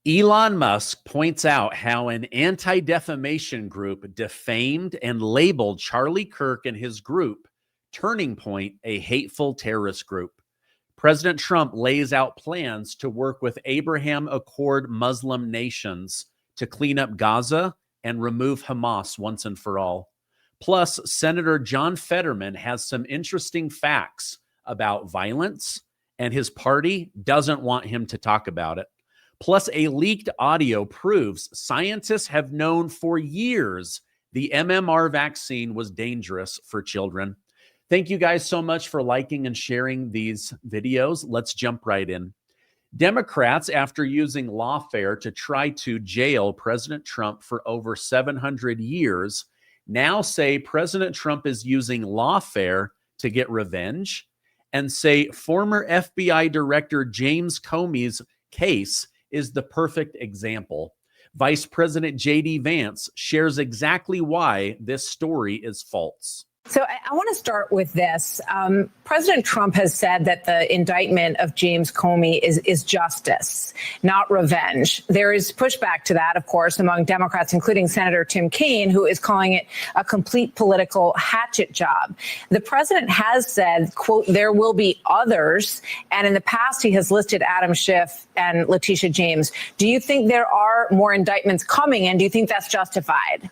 Elon Musk points out how an anti-defamation group defamed and labeled Charlie Kirk and his group, Turning Point, a hateful terrorist group. President Trump lays out plans to work with Abraham Accord Muslim nations to clean up Gaza and remove Hamas once and for all. Plus, Senator John Fetterman has some interesting facts about violence, and his party doesn't want him to talk about it. Plus, a leaked audio proves scientists have known for years the MMR vaccine was dangerous for children. Thank you guys so much for liking and sharing these videos. Let's jump right in. Democrats, after using lawfare to try to jail President Trump for over 700 years, now say President Trump is using lawfare to get revenge, and say former FBI Director James Comey's case is the perfect example. Vice President J.D. Vance shares exactly why this story is false. So I want to start with this. President Trump has said that the indictment of James Comey is justice, not revenge. There is pushback to that, of course, among Democrats, including Senator Tim Kaine, who is calling it a complete political hatchet job. The president has said, quote, there will be others. And in the past, he has listed Adam Schiff and Letitia James. Do you think there are more indictments coming? And do you think that's justified?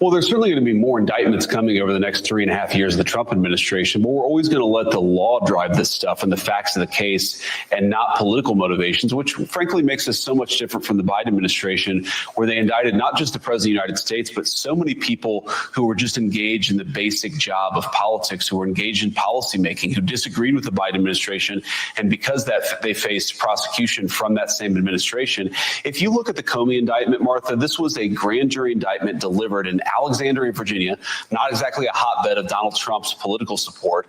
Well, there's certainly going to be more indictments coming over the next 3.5 years of the Trump administration, but we're always going to let the law drive this stuff and the facts of the case and not political motivations, which frankly makes us so much different from the Biden administration, where they indicted not just the president of the United States, but so many people who were just engaged in the basic job of politics, who were engaged in policymaking, who disagreed with the Biden administration. And because that they faced prosecution from that same administration. If you look at the Comey indictment, Martha, this was a grand jury indictment delivered in Alexandria, Virginia, not exactly a hotbed of Donald Trump's political support.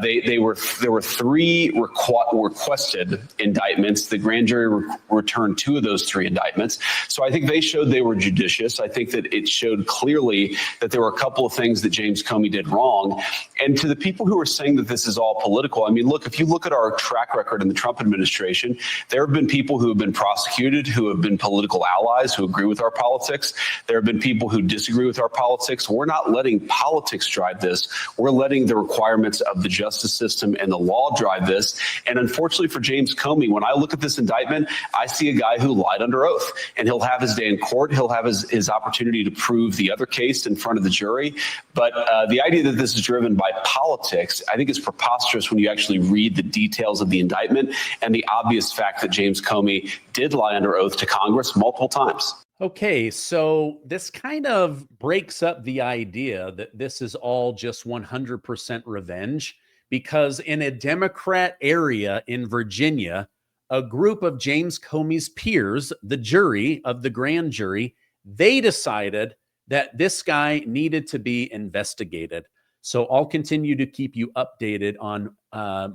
There were three requested indictments. The grand jury returned 2 of those 3 indictments. So I think they showed they were judicious. I think that it showed clearly that there were a couple of things that James Comey did wrong. And to the people who are saying that this is all political, I mean, look, if you look at our track record in the Trump administration, there have been people who have been prosecuted, who have been political allies, who agree with our politics. There have been people who disagree with our politics. We're not letting politics drive this. We're letting the requirements of the justice system and the law drive this. And unfortunately for James Comey, when I look at this indictment, I see a guy who lied under oath, and he'll have his day in court. He'll have his opportunity to prove the other case in front of the jury. But the idea that this is driven by politics, I think is preposterous when you actually read the details of the indictment and the obvious fact that James Comey did lie under oath to Congress multiple times. Okay, so this kind of breaks up the idea that this is all just 100% revenge, because in a Democrat area in Virginia, a group of James Comey's peers, the jury of the grand jury, they decided that this guy needed to be investigated. So I'll continue to keep you updated on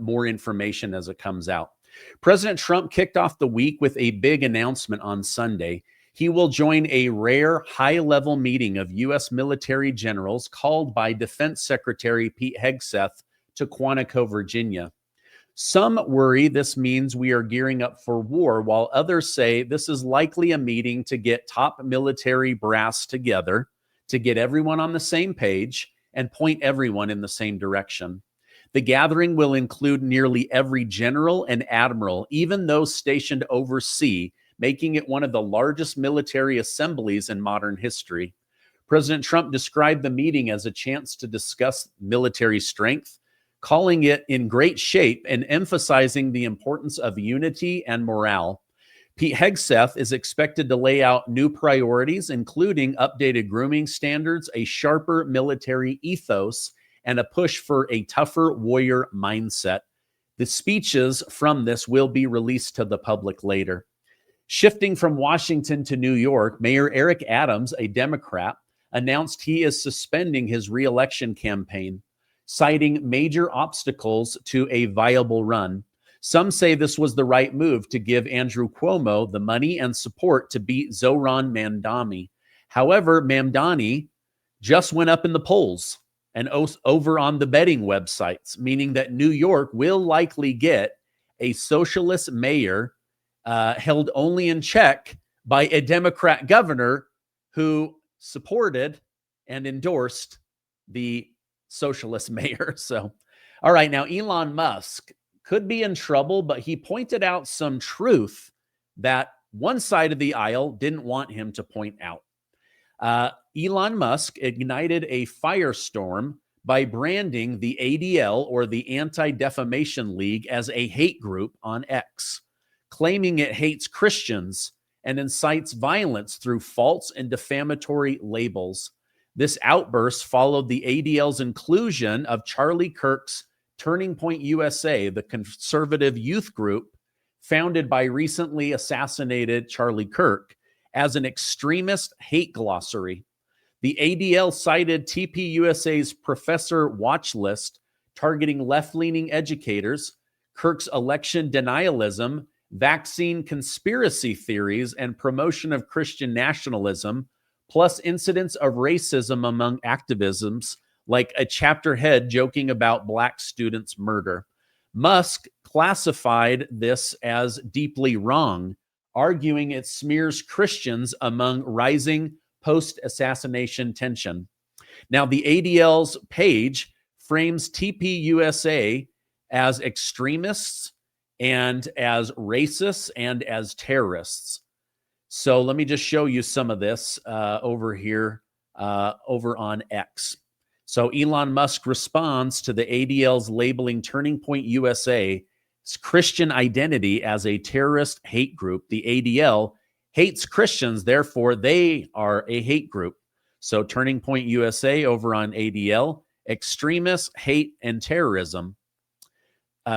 more information as it comes out. President Trump kicked off the week with a big announcement on Sunday. He will join a rare high-level meeting of U.S. military generals called by Defense Secretary Pete Hegseth to Quantico, Virginia. Some worry this means we are gearing up for war, while others say this is likely a meeting to get top military brass together, to get everyone on the same page and point everyone in the same direction. The gathering will include nearly every general and admiral, even those stationed overseas, making it one of the largest military assemblies in modern history. President Trump described the meeting as a chance to discuss military strength, calling it in great shape and emphasizing the importance of unity and morale. Pete Hegseth is expected to lay out new priorities, including updated grooming standards, a sharper military ethos, and a push for a tougher warrior mindset. The speeches from this will be released to the public later. Shifting from Washington to New York, Mayor Eric Adams, a Democrat, announced he is suspending his re-election campaign, citing major obstacles to a viable run. Some say this was the right move to give Andrew Cuomo the money and support to beat Zohran Mamdani. However, Mamdani just went up in the polls and over on the betting websites, meaning that New York will likely get a socialist mayor held only in check by a Democrat governor who supported and endorsed the socialist mayor. So, all right, now Elon Musk could be in trouble, but he pointed out some truth that one side of the aisle didn't want him to point out. Elon Musk ignited a firestorm by branding the ADL, or the Anti-Defamation League, as a hate group on X, claiming it hates Christians and incites violence through false and defamatory labels. This outburst followed the ADL's inclusion of Charlie Kirk's Turning Point USA, the conservative youth group founded by recently assassinated Charlie Kirk, as an extremist hate glossary. The ADL cited TPUSA's professor watch list targeting left-leaning educators, Kirk's election denialism, vaccine conspiracy theories, and promotion of Christian nationalism, plus incidents of racism among activisms, like a chapter head joking about Black students' murder. Musk classified this as deeply wrong, arguing it smears Christians among rising post-assassination tension. Now, the ADL's page frames TPUSA as extremists and as racists and as terrorists. So let me just show you some of this over here, over on X. So Elon Musk responds to the ADL's labeling Turning Point USA's Christian identity as a terrorist hate group. The ADL hates Christians, therefore they are a hate group. So Turning Point USA over on ADL, extremists, hate, and terrorism,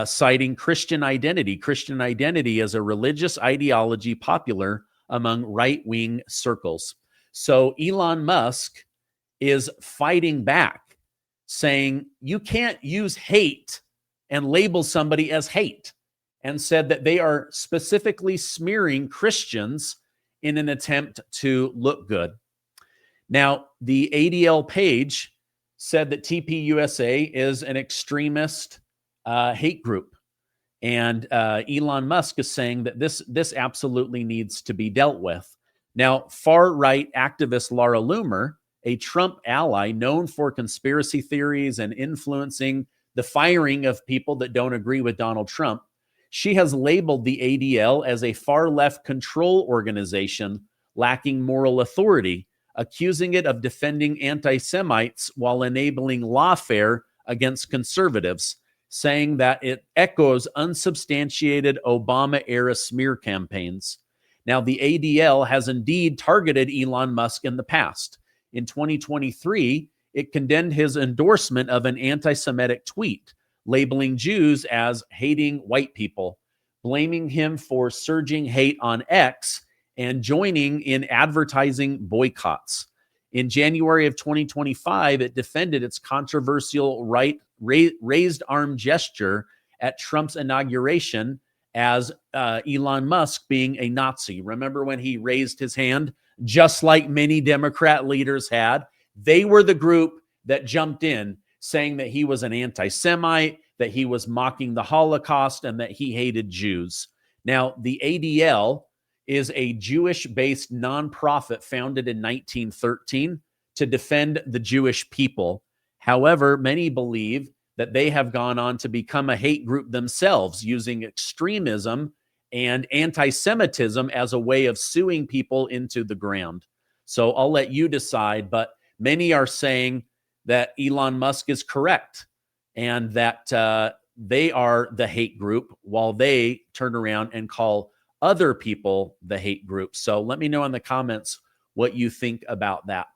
citing Christian identity. Christian identity is a religious ideology popular among right-wing circles. So Elon Musk is fighting back, saying you can't use hate and label somebody as hate, and said that they are specifically smearing Christians in an attempt to look good. Now, the ADL page said that TPUSA is an extremist hate group. And Elon Musk is saying that this absolutely needs to be dealt with. Now, far-right activist Laura Loomer, a Trump ally known for conspiracy theories and influencing the firing of people that don't agree with Donald Trump, she has labeled the ADL as a far-left control organization lacking moral authority, accusing it of defending anti-Semites while enabling lawfare against conservatives, saying that it echoes unsubstantiated Obama-era smear campaigns. Now, the ADL has indeed targeted Elon Musk in the past. In 2023, it condemned his endorsement of an anti-Semitic tweet, labeling Jews as hating white people, blaming him for surging hate on X, and joining in advertising boycotts. In January of 2025, it defended its controversial raised arm gesture at Trump's inauguration as Elon Musk being a Nazi. Remember when he raised his hand, just like many Democrat leaders had? They were the group that jumped in, saying that he was an anti-Semite, that he was mocking the Holocaust, and that he hated Jews. Now, the ADL is a Jewish-based nonprofit founded in 1913 to defend the Jewish people. However, many believe that they have gone on to become a hate group themselves, using extremism and anti-Semitism as a way of suing people into the ground. So I'll let you decide, but many are saying that Elon Musk is correct and that they are the hate group, while they turn around and call other people the hate group. So let me know in the comments what you think about that.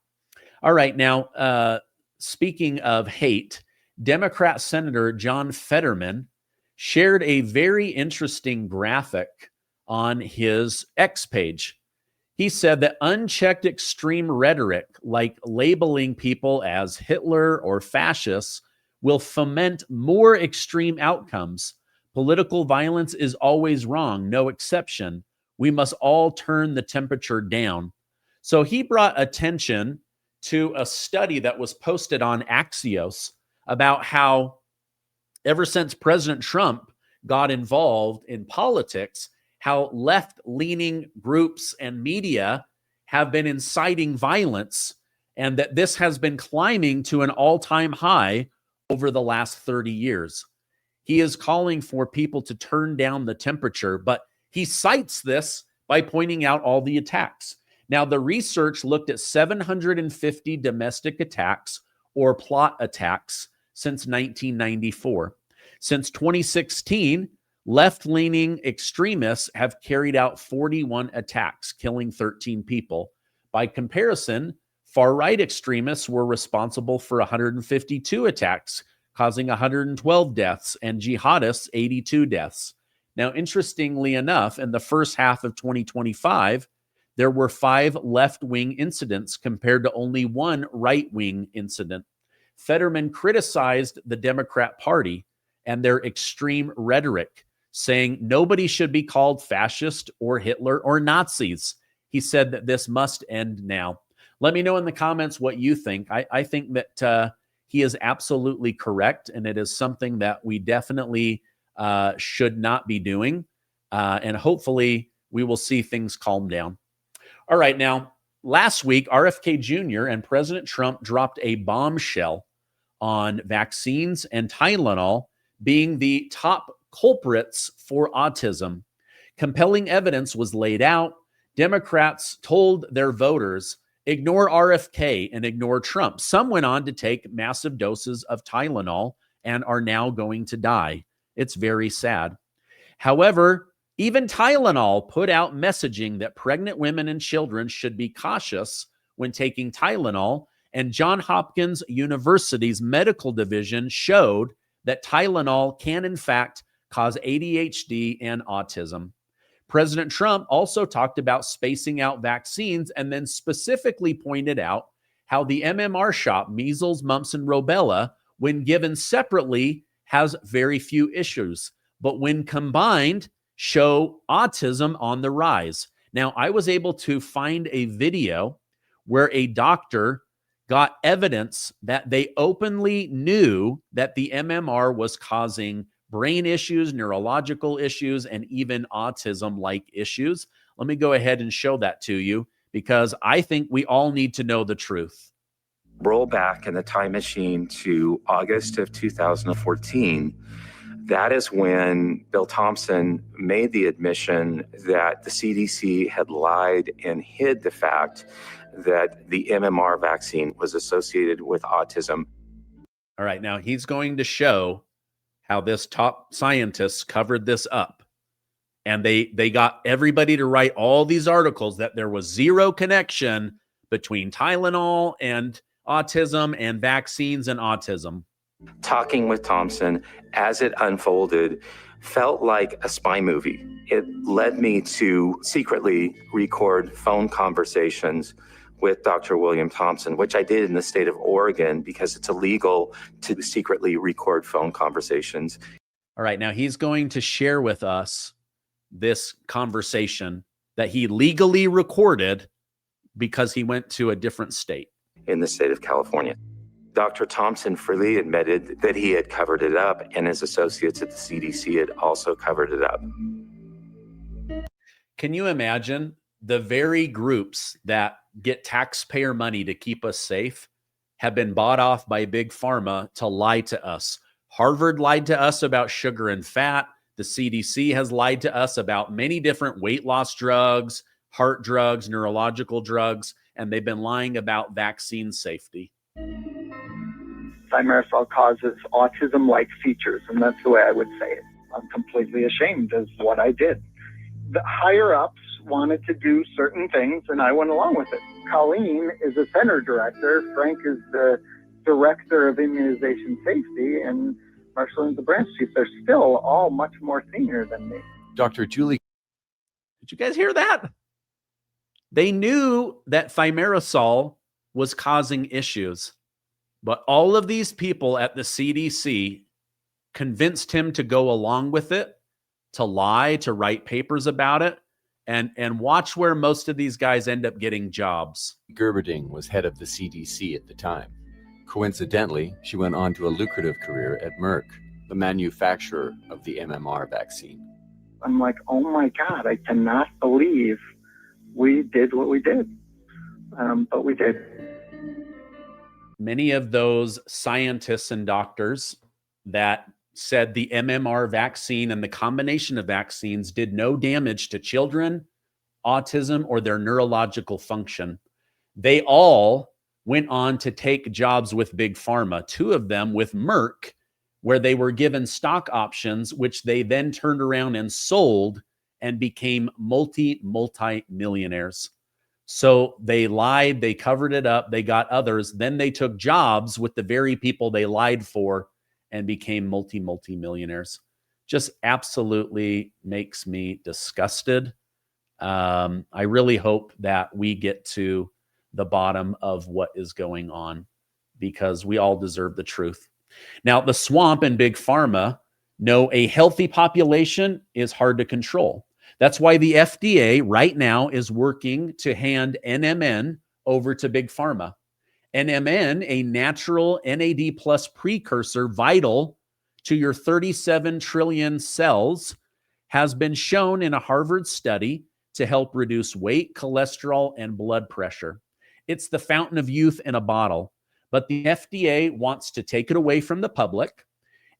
All right, now, speaking of hate, Democrat Senator John Fetterman shared a very interesting graphic on his X page. He said that unchecked extreme rhetoric, like labeling people as Hitler or fascists, will foment more extreme outcomes. Political violence is always wrong, no exception. We must all turn the temperature down. So he brought attention to a study that was posted on Axios about how ever since President Trump got involved in politics, how left-leaning groups and media have been inciting violence, and that this has been climbing to an all-time high over the last 30 years. He is calling for people to turn down the temperature, but he cites this by pointing out all the attacks. Now, the research looked at 750 domestic attacks or plot attacks since 1994. Since 2016, left-leaning extremists have carried out 41 attacks, killing 13 people. By comparison, far-right extremists were responsible for 152 attacks, causing 112 deaths, and jihadists 82 deaths. Now, interestingly enough, in the first half of 2025, there were 5 left-wing incidents compared to only 1 right-wing incident. Fetterman criticized the Democrat Party and their extreme rhetoric, saying nobody should be called fascist or Hitler or Nazis. He said that this must end now. Let me know in the comments what you think. I think that he is absolutely correct, and it is something that we definitely should not be doing. And hopefully we will see things calm down. All right, now, last week, RFK Jr. and President Trump dropped a bombshell on vaccines and Tylenol being the top culprits for autism. Compelling evidence was laid out. Democrats told their voters, ignore RFK and ignore Trump. Some went on to take massive doses of Tylenol and are now going to die. It's very sad. However, even Tylenol put out messaging that pregnant women and children should be cautious when taking Tylenol, and Johns Hopkins University's medical division showed that Tylenol can, in fact, cause ADHD and autism. President Trump also talked about spacing out vaccines and then specifically pointed out how the MMR shot, measles, mumps, and rubella, when given separately, has very few issues, but when combined, show autism on the rise. Now, I was able to find a video where a doctor got evidence that they openly knew that the MMR was causing brain issues, neurological issues, and even autism-like issues. Let me go ahead and show that to you because I think we all need to know the truth. Roll back in the time machine to August of 2014. That is when Bill Thompson made the admission that the CDC had lied and hid the fact that the MMR vaccine was associated with autism. All right, now he's going to show how this top scientist covered this up. And they got everybody to write all these articles that there was zero connection between Tylenol and autism and vaccines and autism. Talking with Thompson as it unfolded felt like a spy movie. It led me to secretly record phone conversations with Dr. William Thompson, which I did in the state of Oregon because it's illegal to secretly record phone conversations. All right, now he's going to share with us this conversation that he legally recorded because he went to a different state. In the state of California. Dr. Thompson freely admitted that he had covered it up, and his associates at the CDC had also covered it up. Can you imagine the very groups that get taxpayer money to keep us safe have been bought off by big pharma to lie to us? Harvard lied to us about sugar and fat. The CDC has lied to us about many different weight loss drugs, heart drugs, neurological drugs, and they've been lying about vaccine safety. Thimerosal causes autism-like features, and that's the way I would say it. I'm completely ashamed of what I did. The higher-ups wanted to do certain things, and I went along with it. Colleen is a center director. Frank is the director of immunization safety, and Marceline is the branch chief. They're still all much more senior than me. Dr. Julie. Did you guys hear that? They knew that thimerosal was causing issues. But all of these people at the CDC convinced him to go along with it, to lie, to write papers about it, and watch where most of these guys end up getting jobs. Gerberding was head of the CDC at the time. Coincidentally, she went on to a lucrative career at Merck, the manufacturer of the MMR vaccine. I'm like, oh my God, I cannot believe we did what we did. But we did. Many of those scientists and doctors that said the MMR vaccine and the combination of vaccines did no damage to children, autism, or their neurological function, they all went on to take jobs with Big Pharma, two of them with Merck, where they were given stock options, which they then turned around and sold and became multi-millionaires. So they lied, they covered it up, they got others, then they took jobs with the very people they lied for and became multi-millionaires. Just absolutely makes me disgusted. I really hope that we get to the bottom of what is going on, because we all deserve the truth. Now, the swamp and Big Pharma know a healthy population is hard to control. That's why the FDA right now is working to hand NMN over to Big Pharma. NMN, a natural NAD plus precursor vital to your 37 trillion cells, has been shown in a Harvard study to help reduce weight, cholesterol, and blood pressure. It's the fountain of youth in a bottle, but the FDA wants to take it away from the public.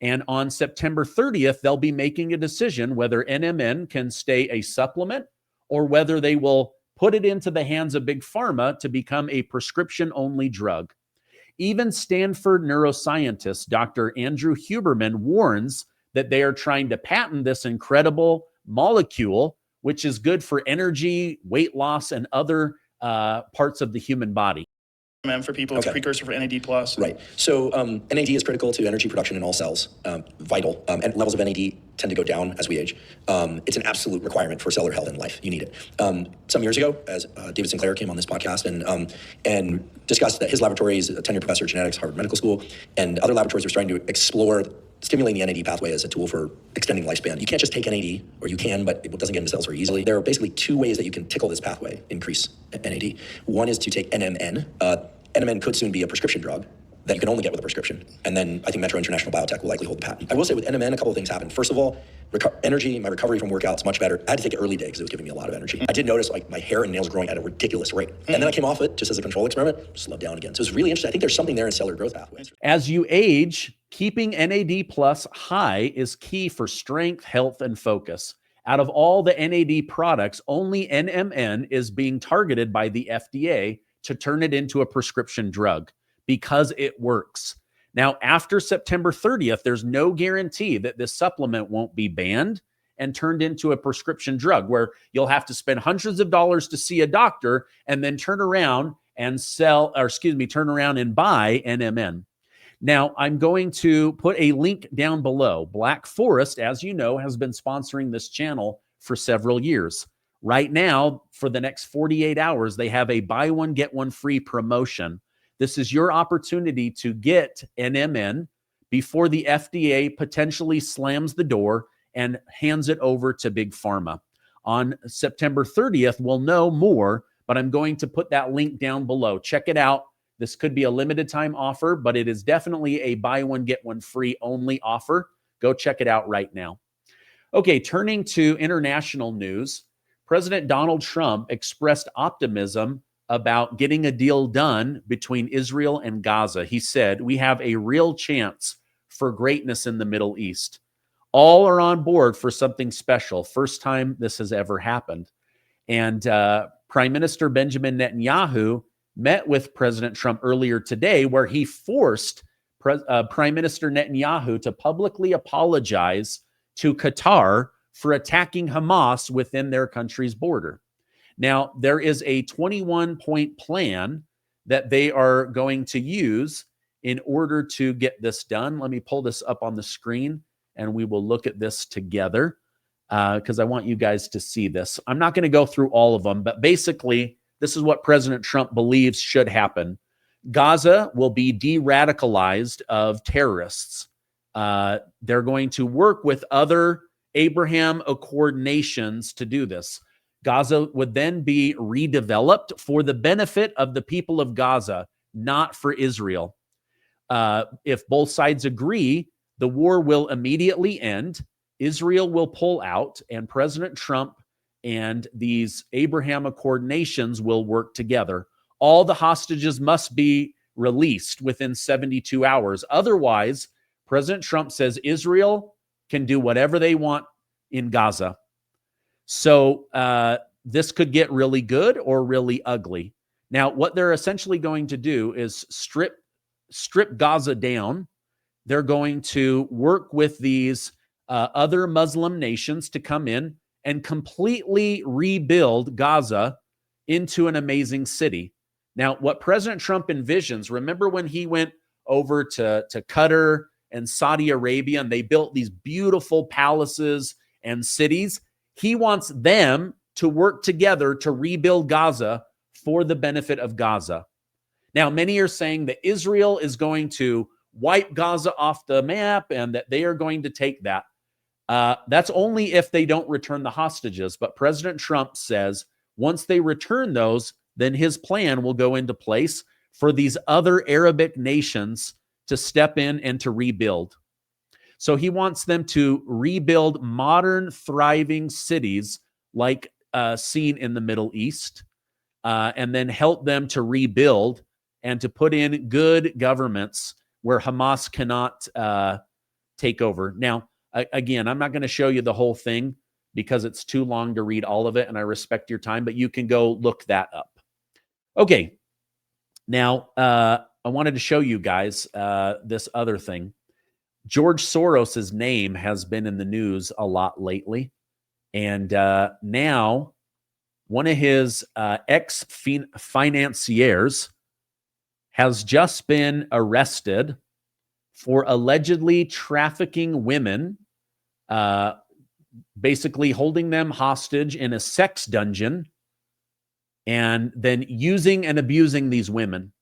And on September 30th, they'll be making a decision whether NMN can stay a supplement or whether they will put it into the hands of Big Pharma to become a prescription-only drug. Even Stanford neuroscientist Dr. Andrew Huberman warns that they are trying to patent this incredible molecule, which is good for energy, weight loss, and other parts of the human body. For people, it's a precursor for NAD+. Right. So NAD is critical to energy production in all cells, vital. And levels of NAD tend to go down as we age. It's an absolute requirement for cellular health in life. You need it. Some years ago, as David Sinclair came on this podcast and discussed that his laboratory is a tenured professor of genetics, Harvard Medical School, and other laboratories are starting to explore stimulating the NAD pathway as a tool for extending lifespan. You can't just take NAD, or you can, but it doesn't get into cells very easily. There are basically two ways that you can tickle this pathway, increase NAD. One is to take NMN. NMN could soon be a prescription drug that you can only get with a prescription. And then I think Metro International Biotech will likely hold the patent. I will say with NMN, a couple of things happened. First of all, energy, my recovery from workouts much better. I had to take it early day because it was giving me a lot of energy. I did notice like my hair and nails growing at a ridiculous rate. And then I came off it just as a control experiment, slowed down again. So it's really interesting. I think there's something there in cellular growth pathways. As you age, keeping NAD plus high is key for strength, health, and focus. Out of all the NAD products, only NMN is being targeted by the FDA to turn it into a prescription drug because it works. Now, after September 30th, there's no guarantee that this supplement won't be banned and turned into a prescription drug where you'll have to spend hundreds of dollars to see a doctor and then turn around and turn around and buy NMN. Now, I'm going to put a link down below. Black Forest, as you know, has been sponsoring this channel for several years. Right now, for the next 48 hours, they have a buy one, get one free promotion. This is your opportunity to get NMN before the FDA potentially slams the door and hands it over to Big Pharma. On September 30th, we'll know more, but I'm going to put that link down below. Check it out. This could be a limited time offer, but it is definitely a buy one, get one free only offer. Go check it out right now. Okay, turning to international news. President Donald Trump expressed optimism about getting a deal done between Israel and Gaza. He said, "We have a real chance for greatness in the Middle East. All are on board for something special. First time this has ever happened." And Prime Minister Benjamin Netanyahu met with President Trump earlier today, where he forced Prime Minister Netanyahu to publicly apologize to Qatar for attacking Hamas within their country's border. Now, there is a 21-point plan that they are going to use in order to get this done. Let me pull this up on the screen and we will look at this together because I want you guys to see this. I'm not going to go through all of them, but basically, this is what President Trump believes should happen. Gaza will be de-radicalized of terrorists. They're going to work with other Abraham Accord nations to do this. Gaza would then be redeveloped for the benefit of the people of Gaza, not for Israel. If both sides agree, the war will immediately end. Israel will pull out, and President Trump and these Abraham Accord nations will work together. All the hostages must be released within 72 hours. Otherwise, President Trump says Israel can do whatever they want in Gaza. So this could get really good or really ugly. Now, what they're essentially going to do is strip Gaza down. They're going to work with these other Muslim nations to come in and completely rebuild Gaza into an amazing city. Now, what President Trump envisions, remember when he went over to Qatar and Saudi Arabia and they built these beautiful palaces and cities? He wants them to work together to rebuild Gaza for the benefit of Gaza. Now, many are saying that Israel is going to wipe Gaza off the map and that they are going to take that. That's only if they don't return the hostages. But President Trump says once they return those, then his plan will go into place for these other Arabic nations to step in and to rebuild. So he wants them to rebuild modern, thriving cities like seen in the Middle East, and then help them to rebuild and to put in good governments where Hamas cannot take over. Now, again, I'm not going to show you the whole thing because it's too long to read all of it, and I respect your time, but you can go look that up. Okay, now I wanted to show you guys this other thing. George Soros's name has been in the news a lot lately, and now one of his ex-financiers has just been arrested for allegedly trafficking women, basically holding them hostage in a sex dungeon and then using and abusing these women.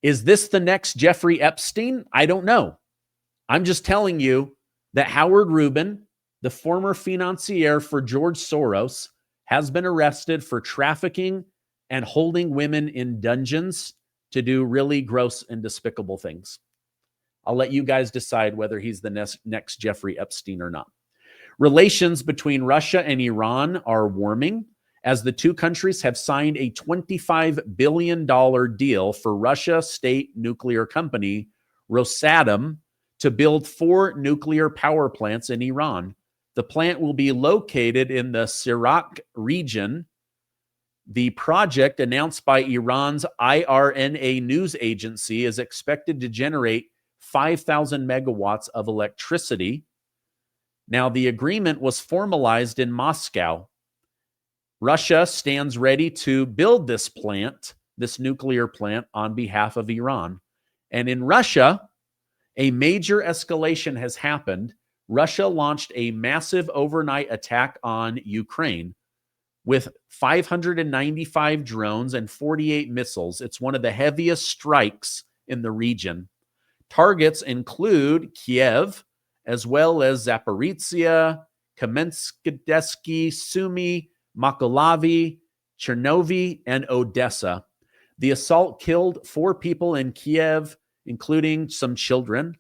Is this the next Jeffrey Epstein? I don't know. I'm just telling you that Howard Rubin, the former financier for George Soros, has been arrested for trafficking and holding women in dungeons to do really gross and despicable things. I'll let you guys decide whether he's the next Jeffrey Epstein or not. Relations between Russia and Iran are warming as the two countries have signed a $25 billion deal for Russia state nuclear company Rosatom to build 4 nuclear power plants in Iran. The plant will be located in the Sirak region. The project, announced by Iran's IRNA news agency, is expected to generate 5,000 megawatts of electricity. Now, the agreement was formalized in Moscow. Russia stands ready to build this plant, this nuclear plant, on behalf of Iran. And in Russia, a major escalation has happened. Russia launched a massive overnight attack on Ukraine with 595 drones and 48 missiles. It's one of the heaviest strikes in the region. Targets include Kiev, as well as Zaporizhia, Kamensk-Odesky, Sumy, Mykolaiv, Chernovy, and Odessa. The assault killed 4 people in Kiev, including some children,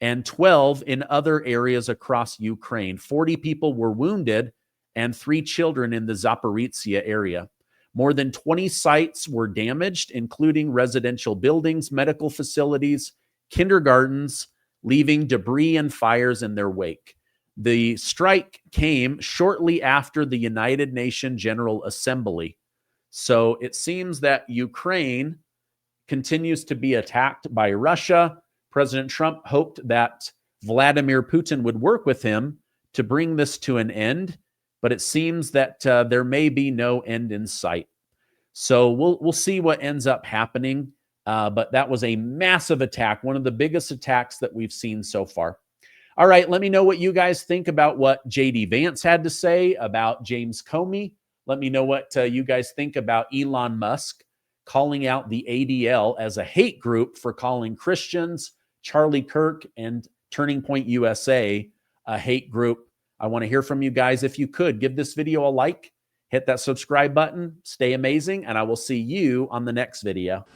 and 12 in other areas across Ukraine. 40 people were wounded and 3 children in the Zaporizhia area. More than 20 sites were damaged, including residential buildings, medical facilities, kindergartens, leaving debris and fires in their wake. The strike came shortly after the United Nations General Assembly. So it seems that Ukraine continues to be attacked by Russia. President Trump hoped that Vladimir Putin would work with him to bring this to an end, but it seems that there may be no end in sight. So we'll see what ends up happening. But that was a massive attack, one of the biggest attacks that we've seen so far. All right, let me know what you guys think about what J.D. Vance had to say about James Comey. Let me know what you guys think about Elon Musk calling out the ADL as a hate group for calling Christians, Charlie Kirk, and Turning Point USA a hate group. I want to hear from you guys. If you could, give this video a like, hit that subscribe button, stay amazing, and I will see you on the next video.